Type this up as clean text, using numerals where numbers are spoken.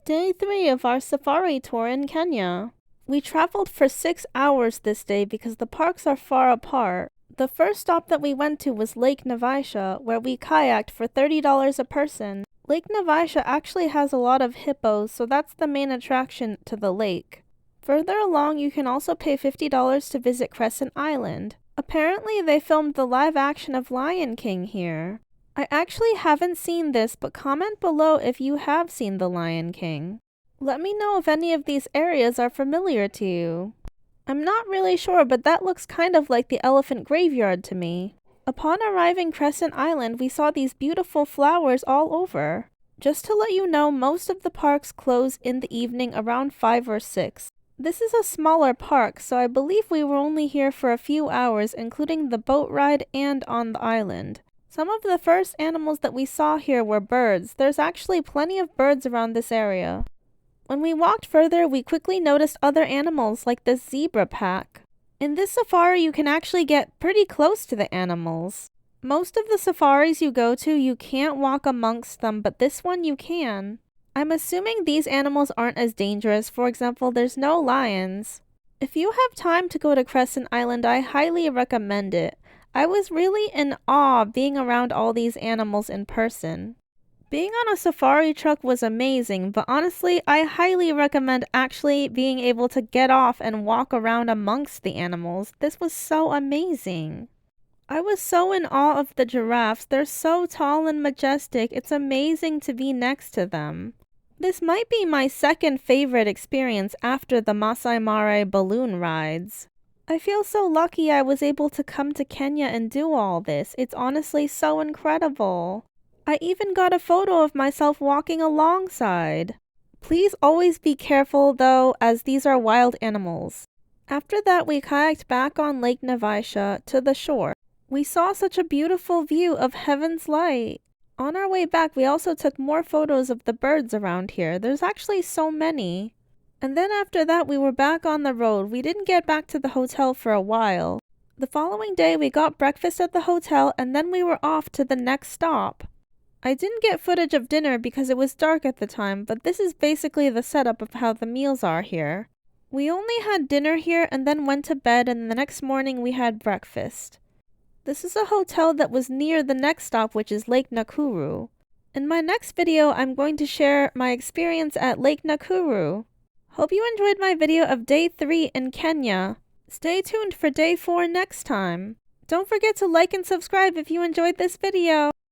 Day 3 of our safari tour in Kenya. We traveled for 6 hours this day because the parks are far apart. The first stop that we went to was Lake Naivasha, where we kayaked for $30 a person. Lake Naivasha actually has a lot of hippos, so that's the main attraction to the lake. Further along, you can also pay $50 to visit Crescent Island. Apparently, they filmed the live action of Lion King here. I actually haven't seen this, but comment below if you have seen The Lion King. Let me know if any of these areas are familiar to you. I'm not really sure, but that looks kind of like the elephant graveyard to me. Upon arriving Crescent Island, we saw these beautiful flowers all over. Just to let you know, most of the parks close in the evening around 5 or 6. This is a smaller park, so I believe we were only here for a few hours, including the boat ride and on the island. Some of the first animals that we saw here were birds. There's actually plenty of birds around this area. When we walked further, we quickly noticed other animals like the zebra pack. In this safari, you can actually get pretty close to the animals. Most of the safaris you go to, you can't walk amongst them, but this one you can. I'm assuming these animals aren't as dangerous. For example, there's no lions. If you have time to go to Crescent Island, I highly recommend it. I was really in awe being around all these animals in person. Being on a safari truck was amazing, but honestly, I highly recommend actually being able to get off and walk around amongst the animals. This was so amazing. I was so in awe of the giraffes. They're so tall and majestic. It's amazing to be next to them. This might be my second favorite experience after the Masai Mara balloon rides. I feel so lucky I was able to come to Kenya and do all this. It's honestly so incredible. I even got a photo of myself walking alongside. Please always be careful though, as these are wild animals. After that, we kayaked back on Lake Naivasha to the shore. We saw such a beautiful view of Heaven's Light. On our way back, we also took more photos of the birds around here. There's actually so many. And then after that, we were back on the road. We didn't get back to the hotel for a while. The following day, we got breakfast at the hotel, and then we were off to the next stop. I didn't get footage of dinner because it was dark at the time, but this is basically the setup of how the meals are here. We only had dinner here and then went to bed, and the next morning we had breakfast. This is a hotel that was near the next stop, which is Lake Nakuru. In my next video, I'm going to share my experience at Lake Nakuru. Hope you enjoyed my video of day 3 in Kenya. Stay tuned for day 4 next time. Don't forget to like and subscribe if you enjoyed this video.